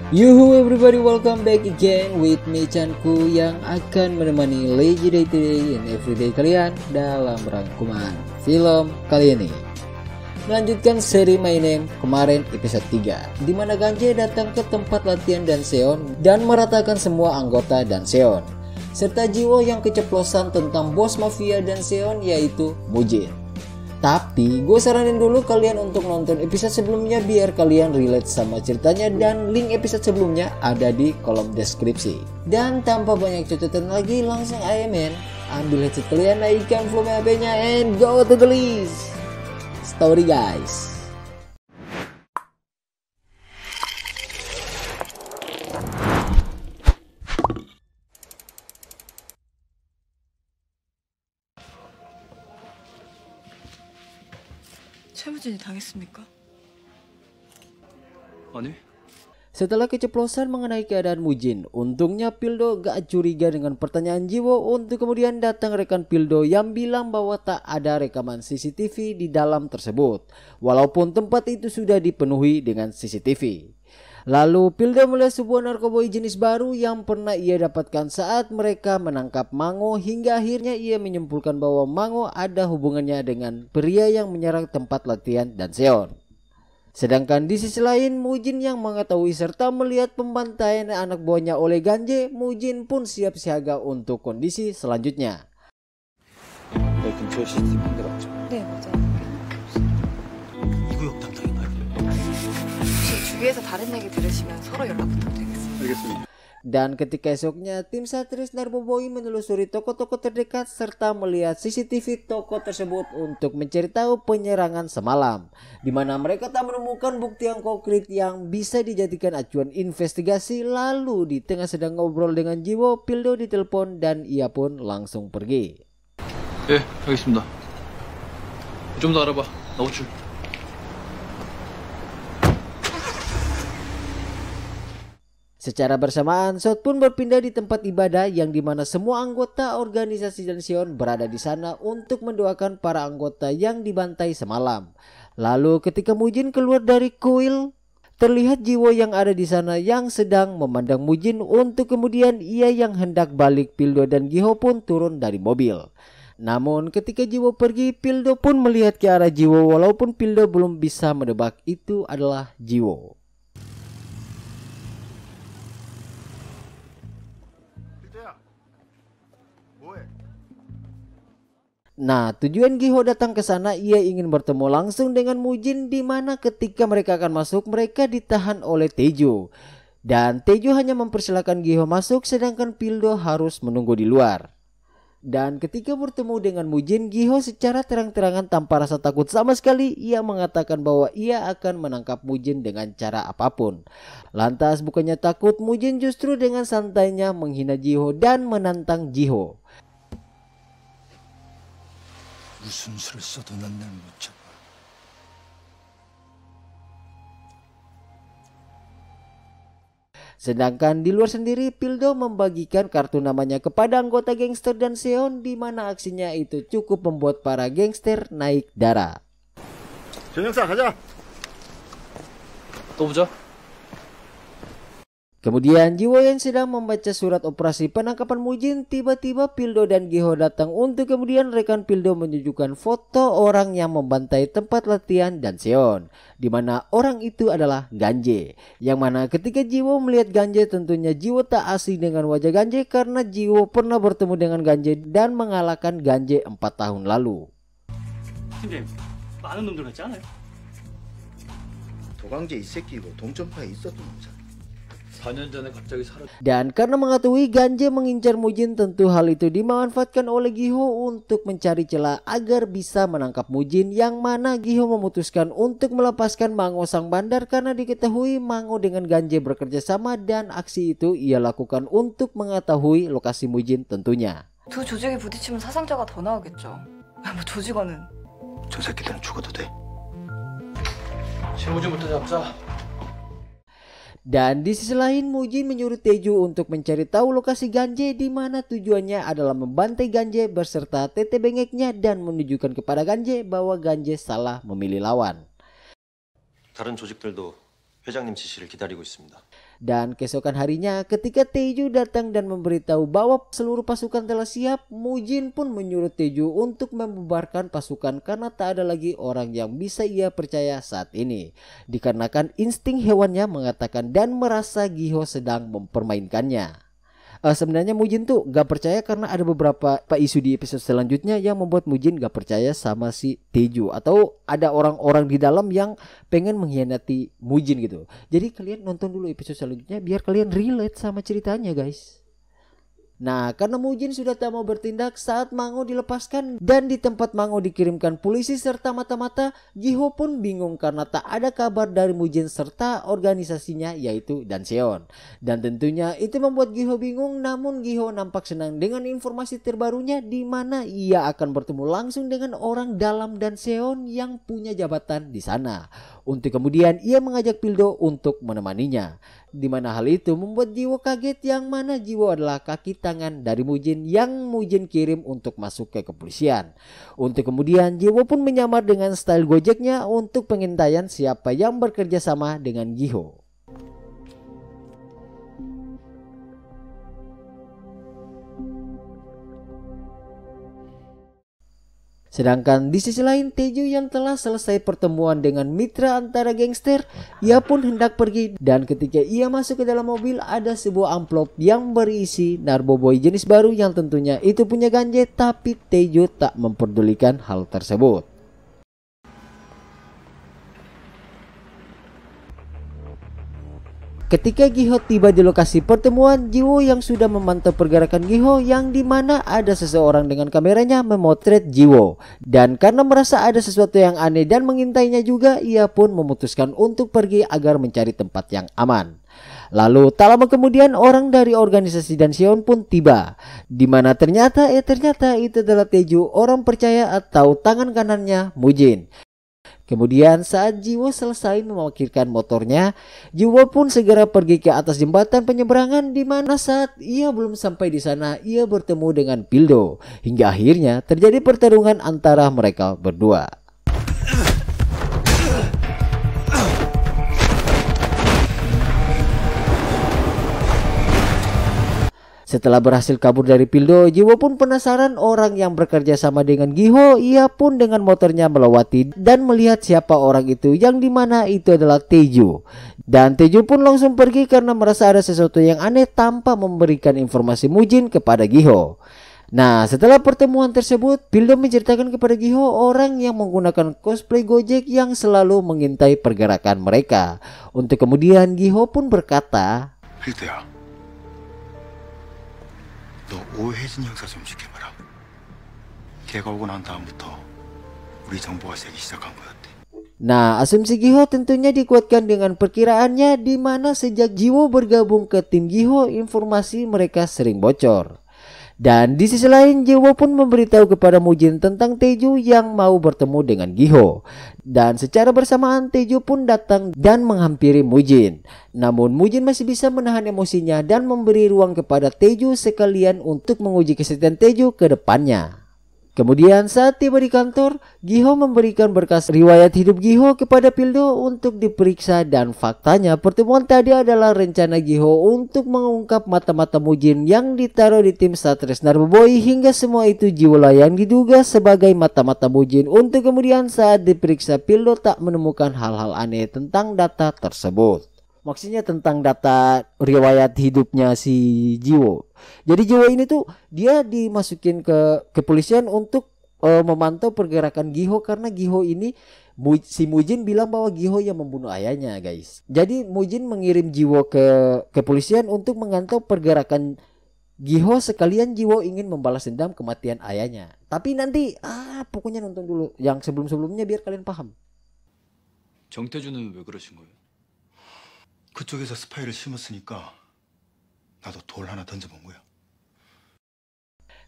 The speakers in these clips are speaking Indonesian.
Yuhu everybody, welcome back again with me Chanku yang akan menemani Lazy Day Today and Everyday kalian dalam rangkuman film kali ini. Melanjutkan seri My Name kemarin episode 3, di mana Ganje datang ke tempat latihan Danseon dan meratakan semua anggota Danseon, serta Jiwo yang keceplosan tentang bos mafia Danseon yaitu Mujin. Tapi gue saranin dulu kalian untuk nonton episode sebelumnya biar kalian relate sama ceritanya, dan link episode sebelumnya ada di kolom deskripsi. Dan tanpa banyak cocotan lagi, langsung aja men, ambil headset kalian, naikkan volume HP-nya and go to the list. Story guys. 최무진이 당했습니까? 아니. Setelah keceplosan mengenai keadaan Mujin, untungnya Pildo gak curiga dengan pertanyaan Jiwo untuk kemudian datang rekan Pildo yang bilang bahwa tak ada rekaman CCTV di dalam tersebut, walaupun tempat itu sudah dipenuhi dengan CCTV. Lalu Pildo melihat sebuah narkoboy jenis baru yang pernah ia dapatkan saat mereka menangkap Mango, hingga akhirnya ia menyimpulkan bahwa Mango ada hubungannya dengan pria yang menyerang tempat latihan Danseon. Sedangkan di sisi lain, Mujin yang mengetahui serta melihat pembantaian anak buahnya oleh Ganje, Mujin pun siap siaga untuk kondisi selanjutnya. 너 근처에 CCTV 한 대가 있죠? 네, 맞아요. 이 구역 담당인가요? 혹시 주위에서 다른 얘기 들으시면 서로 연락 부탁드리겠습니다. 알겠습니다. Dan ketika esoknya, tim Satris Narkoboy menelusuri toko-toko terdekat serta melihat CCTV toko tersebut untuk mencari tahu penyerangan semalam, di mana mereka tak menemukan bukti yang konkret yang bisa dijadikan acuan investigasi. Lalu di tengah sedang ngobrol dengan Jiwo, Pildo ditelepon dan ia pun langsung pergi. 알겠습니다. 좀 더 알아봐. 나 호출. Secara bersamaan, Shot pun berpindah di tempat ibadah yang dimana semua anggota organisasi Danseon berada di sana untuk mendoakan para anggota yang dibantai semalam. Lalu ketika Mujin keluar dari kuil, terlihat Jiwo yang ada di sana yang sedang memandang Mujin untuk kemudian ia yang hendak balik. Pildo dan Giho pun turun dari mobil. Namun ketika Jiwo pergi, Pildo pun melihat ke arah Jiwo walaupun Pildo belum bisa menebak itu adalah Jiwo. Nah, tujuan Giho datang ke sana, ia ingin bertemu langsung dengan Mujin, di mana ketika mereka akan masuk, mereka ditahan oleh Tejo. Dan Tejo hanya mempersilahkan Giho masuk, sedangkan Pildo harus menunggu di luar. Dan ketika bertemu dengan Mujin, Giho secara terang-terangan tanpa rasa takut sama sekali, ia mengatakan bahwa ia akan menangkap Mujin dengan cara apapun. Lantas bukannya takut, Mujin justru dengan santainya menghina Giho dan menantang Giho. 무슨 수를 써도 난 날 못 잡아. Sedangkan di luar sendiri, Pildo membagikan kartu namanya kepada anggota gangster Danseon, di mana aksinya itu cukup membuat para gangster naik darah. 전영사 가자. 또 보자. Kemudian Jiwo yang sedang membaca surat operasi penangkapan Mujin, tiba-tiba Pildo dan Giho datang untuk kemudian rekan Pildo menunjukkan foto orang yang membantai tempat latihan Danseon, di mana orang itu adalah Ganje. Yang mana ketika Jiwo melihat Ganje, tentunya Jiwo tak asing dengan wajah Ganje karena Jiwo pernah bertemu dengan Ganje dan mengalahkan Ganje 4 tahun lalu. 팀장님, 많은 놈들 같지 않아요? 도강제 이 새끼 이거 동점파에 있었던 놈이잖아. 4년 전에 갑자기 사라져. Dan karena mengetahui Ganje mengincar Mujin, tentu hal itu dimanfaatkan oleh Giho untuk mencari celah agar bisa menangkap Mujin, yang mana Giho memutuskan untuk melepaskan Mango sang bandar karena diketahui Mango dengan Ganje bekerja sama, dan aksi itu ia lakukan untuk mengetahui lokasi Mujin tentunya. 두 조직이 부딪히면 사상자가 더 나오겠죠. 뭐 조직원은 저 새끼들은 죽어도 돼. 신무진부터 잡자. Dan di sisi lain, Mujin menyuruh Tejo untuk mencari tahu lokasi Ganje, di mana tujuannya adalah membantai Ganje beserta tete bengeknya dan menunjukkan kepada Ganje bahwa Ganje salah memilih lawan. 다른 조직들도 회장님 지시를 기다리고 있습니다. Dan keesokan harinya ketika Taeju datang dan memberitahu bahwa seluruh pasukan telah siap, Mujin pun menyuruh Taeju untuk membubarkan pasukan karena tak ada lagi orang yang bisa ia percaya saat ini. Dikarenakan insting hewannya mengatakan dan merasa Giho sedang mempermainkannya. Sebenarnya Mujin tuh gak percaya karena ada beberapa isu di episode selanjutnya yang membuat Mujin gak percaya sama si Taeju, atau ada orang-orang di dalam yang pengen mengkhianati Mujin gitu. Jadi kalian nonton dulu episode selanjutnya biar kalian relate sama ceritanya guys. Nah, karena Mujin sudah tak mau bertindak saat Mango dilepaskan dan di tempat Mango dikirimkan polisi serta mata-mata, Giho pun bingung karena tak ada kabar dari Mujin serta organisasinya yaitu Danseon. Dan tentunya itu membuat Giho bingung, namun Giho nampak senang dengan informasi terbarunya di mana ia akan bertemu langsung dengan orang dalam Danseon yang punya jabatan di sana. Untuk kemudian ia mengajak Pildo untuk menemaninya. Di mana hal itu membuat Jiwo kaget yang mana Jiwo adalah kaki tangan dari Mujin yang Mujin kirim untuk masuk ke kepolisian. Untuk kemudian Jiwo pun menyamar dengan style Gojeknya untuk pengintaian siapa yang bekerja sama dengan Giho. Sedangkan di sisi lain Taeju yang telah selesai pertemuan dengan mitra antara gangster, ia pun hendak pergi dan ketika ia masuk ke dalam mobil ada sebuah amplop yang berisi Narboboy jenis baru yang tentunya itu punya Ganje, tapi Taeju tak memperdulikan hal tersebut. Ketika Giho tiba di lokasi pertemuan, Jiwo yang sudah memantau pergerakan Giho yang dimana ada seseorang dengan kameranya memotret Jiwo. Dan karena merasa ada sesuatu yang aneh dan mengintainya juga, ia pun memutuskan untuk pergi agar mencari tempat yang aman. Lalu tak lama kemudian orang dari organisasi Danseon pun tiba, dimana ternyata itu adalah Taeju, orang percaya atau tangan kanannya Mujin. Kemudian saat Jiwo selesai memarkirkan motornya, Jiwo pun segera pergi ke atas jembatan penyeberangan di mana saat ia belum sampai di sana ia bertemu dengan Pildo hingga akhirnya terjadi pertarungan antara mereka berdua. Setelah berhasil kabur dari Pildo, Jiwo pun penasaran orang yang bekerja sama dengan Giho. Ia pun dengan motornya melewati dan melihat siapa orang itu yang dimana itu adalah Taeju. Dan Taeju pun langsung pergi karena merasa ada sesuatu yang aneh tanpa memberikan informasi Mujin kepada Giho. Nah, setelah pertemuan tersebut, Pildo menceritakan kepada Giho orang yang menggunakan cosplay Gojek yang selalu mengintai pergerakan mereka. Untuk kemudian Giho pun berkata, 필드야, 너 오해진 형사 좀 지켜봐라. 걔가 오고 난 다음부터 우리 정보가 새기 시작한 거였대. Nah, asumsi Giho tentunya dikuatkan dengan perkiraannya di mana sejak Jiwo bergabung ke tim Giho, informasi mereka sering bocor. Dan di sisi lain Jiwo pun memberitahu kepada Mujin tentang Taeju yang mau bertemu dengan Giho. Dan secara bersamaan Taeju pun datang dan menghampiri Mujin. Namun Mujin masih bisa menahan emosinya dan memberi ruang kepada Taeju sekalian untuk menguji kesetiaan Taeju ke depannya. Kemudian saat tiba di kantor, Giho memberikan berkas riwayat hidup Giho kepada Pildo untuk diperiksa dan faktanya pertemuan tadi adalah rencana Giho untuk mengungkap mata-mata Mujin yang ditaruh di tim Satres Narboboy hingga semua itu Jiwola yang diduga sebagai mata-mata Mujin. Untuk kemudian saat diperiksa Pildo tak menemukan hal-hal aneh tentang data tersebut. Maksudnya tentang data riwayat hidupnya si Jiwo. Jadi Jiwo ini tuh dia dimasukin ke kepolisian untuk memantau pergerakan Giho karena Giho ini si Mujin bilang bahwa Giho yang membunuh ayahnya, guys. Jadi Mujin mengirim Jiwo ke kepolisian untuk memantau pergerakan Giho sekalian Jiwo ingin membalas dendam kematian ayahnya. Tapi nanti pokoknya nonton dulu yang sebelum-sebelumnya biar kalian paham. 정태준은 왜 그러신 거예요? 그쪽에서 스파이를 심었으니까 나도 돌 하나 던져본 거야.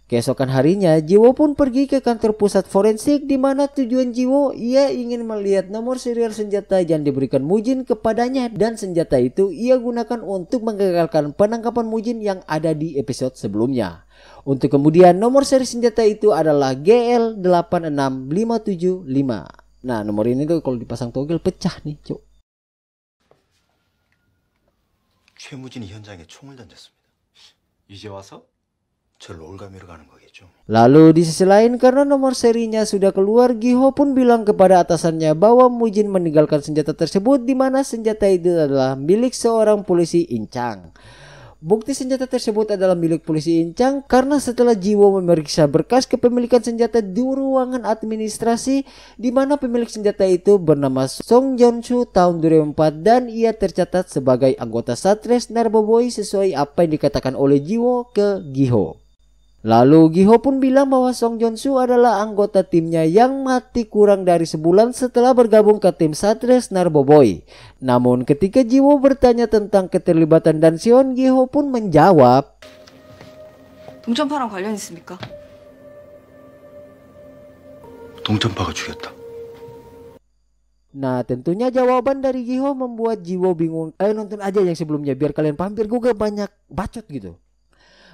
Keesokan harinya, Jiwo pun pergi ke kantor pusat forensik di mana tujuan Jiwo ia ingin melihat nomor serial senjata yang diberikan Mujin kepadanya dan senjata itu ia gunakan untuk menggagalkan penangkapan Mujin yang ada di episode sebelumnya. Untuk kemudian nomor seri senjata itu adalah GL86575. Nah, nomor ini tuh kalau dipasang togel pecah nih, cuk. 최무진이 현장에 총을 던졌습니다. 이제 와서? 저를 올가미로 가는 거겠죠. Lalu di sisi lain karena nomor serinya sudah keluar, Giho pun bilang kepada atasannya bahwa Mujin meninggalkan senjata tersebut di mana senjata itu adalah milik seorang polisi Incang. Bukti senjata tersebut adalah milik polisi Incang karena setelah Jiwo memeriksa berkas kepemilikan senjata di ruangan administrasi di mana pemilik senjata itu bernama Song Jong-soo tahun 2004 dan ia tercatat sebagai anggota Satres Narboboy sesuai apa yang dikatakan oleh Jiwo ke Giho. Lalu Giho pun bilang bahwa Song Jong-soo adalah anggota timnya yang mati kurang dari sebulan setelah bergabung ke tim Satres Narboboy. Namun ketika Jiwo bertanya tentang keterlibatan Dan Seon, Giho pun menjawab, 동전파랑 관련 있습니까? 동전파가 죽였다. Nah tentunya jawaban dari Giho membuat Jiwo bingung. Ayo nonton aja yang sebelumnya biar kalian paham, biar gue gak banyak bacot gitu.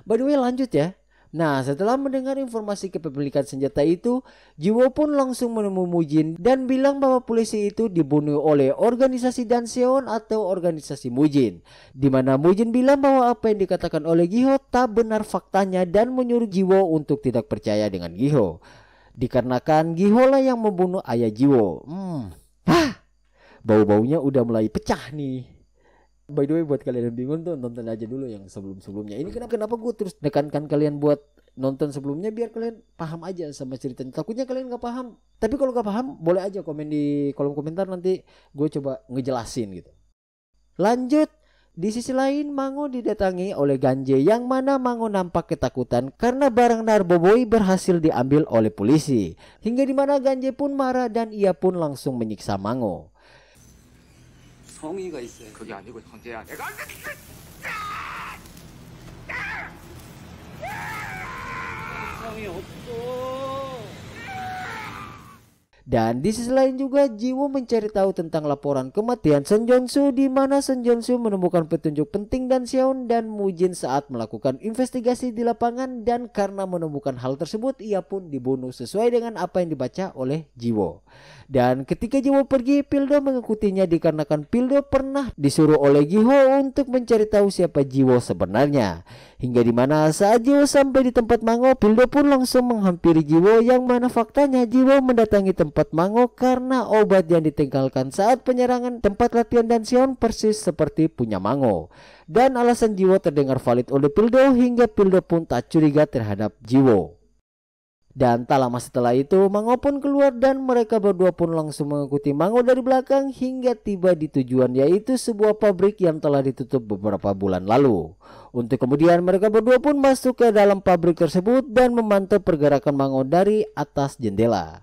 By the way lanjut ya. Nah setelah mendengar informasi kepemilikan senjata itu, Jiwo pun langsung menemui Mujin dan bilang bahwa polisi itu dibunuh oleh organisasi Dan Seon atau organisasi Mujin. Dimana Mujin bilang bahwa apa yang dikatakan oleh Giho tak benar faktanya dan menyuruh Jiwo untuk tidak percaya dengan Giho. Dikarenakan Giho lah yang membunuh ayah Jiwo. Bau-baunya udah mulai pecah nih. By the way buat kalian yang bingung tuh nonton aja dulu yang sebelum-sebelumnya. Ini kenapa gue terus nekankan kalian buat nonton sebelumnya biar kalian paham aja sama ceritanya. Takutnya kalian gak paham. Tapi kalau gak paham boleh aja komen di kolom komentar, nanti gue coba ngejelasin gitu. Lanjut. Di sisi lain Mango didatangi oleh Ganje yang mana Mango nampak ketakutan karena barang Narboboy berhasil diambil oleh polisi. Hingga dimana Ganje pun marah dan ia pun langsung menyiksa Mango. 성의가 있어요. 그게 아니고 형제야. 내가 상이 없어. Dan di sisi lain juga Jiwo mencari tahu tentang laporan kematian Song Jong-soo di mana Song Jong-soo menemukan petunjuk penting Dan Seon dan Mujin saat melakukan investigasi di lapangan, dan karena menemukan hal tersebut ia pun dibunuh sesuai dengan apa yang dibaca oleh Jiwo. Dan ketika Jiwo pergi, Pildo mengikutinya dikarenakan Pildo pernah disuruh oleh Giho untuk mencari tahu siapa Jiwo sebenarnya. Hingga dimana saat Jiwo sampai di tempat Mango, Pildo pun langsung menghampiri Jiwo yang mana faktanya Jiwo mendatangi tempat Mango karena obat yang ditinggalkan saat penyerangan tempat latihan Dan Seon persis seperti punya Mango. Dan alasan Jiwo terdengar valid oleh Pildo hingga Pildo pun tak curiga terhadap Jiwo. Dan tak lama setelah itu Mango pun keluar dan mereka berdua pun langsung mengikuti Mango dari belakang hingga tiba di tujuan, yaitu sebuah pabrik yang telah ditutup beberapa bulan lalu. Untuk kemudian mereka berdua pun masuk ke dalam pabrik tersebut dan memantau pergerakan Mango dari atas jendela.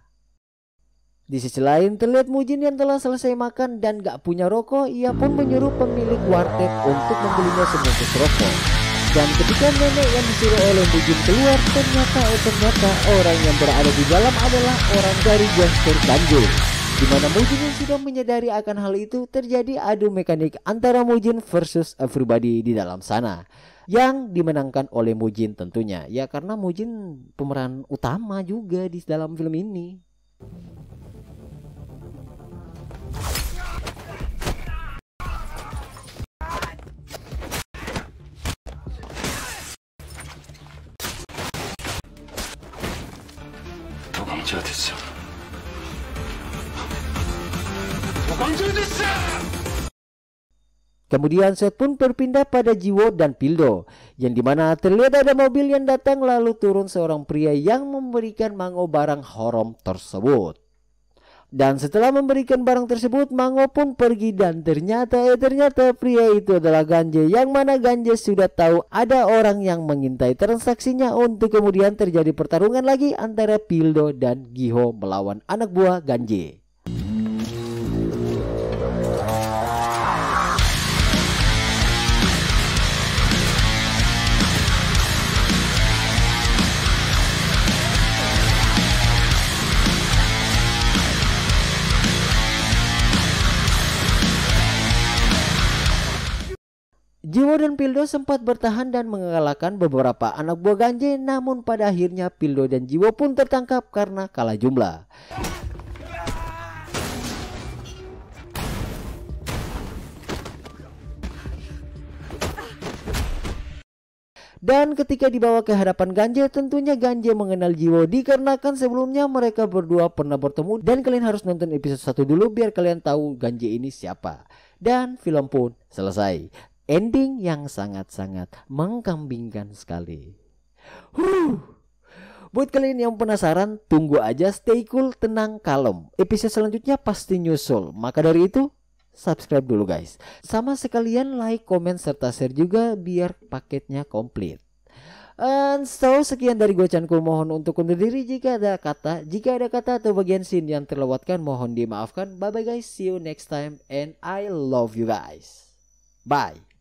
Di sisi lain terlihat Mujin yang telah selesai makan dan gak punya rokok. Ia pun menyuruh pemilik warteg untuk membelinya sebungkus rokok. Dan ketika nenek yang disuruh oleh Mujin keluar, ternyata orang yang berada di dalam adalah orang dari gangster Ganje. Di mana Mujin yang sudah menyadari akan hal itu, terjadi adu mekanik antara Mujin versus everybody di dalam sana, yang dimenangkan oleh Mujin tentunya. Ya karena Mujin pemeran utama juga di dalam film ini. 도감지가 됐어. Kemudian shot pun berpindah pada Jiwo dan Pildo, yang dimana terlihat ada mobil yang datang lalu turun seorang pria yang memberikan Mango barang haram tersebut. Dan setelah memberikan barang tersebut, Mango pun pergi dan ternyata pria itu adalah Ganje, yang mana Ganje sudah tahu ada orang yang mengintai transaksinya untuk kemudian terjadi pertarungan lagi antara Pildo dan Giho melawan anak buah Ganje. Jiwo dan Pildo sempat bertahan dan mengalahkan beberapa anak buah Ganje, namun pada akhirnya Pildo dan Jiwo pun tertangkap karena kalah jumlah. Dan ketika dibawa ke hadapan Ganje, tentunya Ganje mengenal Jiwo dikarenakan sebelumnya mereka berdua pernah bertemu. Dan kalian harus nonton episode 1 dulu biar kalian tahu Ganje ini siapa. Dan film pun selesai. Ending yang sangat-sangat mengkambingkan sekali. Buat kalian yang penasaran, tunggu aja, stay cool, tenang, kalem. Episode selanjutnya pasti nyusul. Maka dari itu, subscribe dulu guys. Sama sekalian like, komen, serta share juga biar paketnya komplit. And so sekian dari gue Chan Cool, mohon untuk undur diri jika ada kata atau bagian scene yang terlewatkan mohon dimaafkan. Bye bye guys, see you next time and I love you guys. Bye.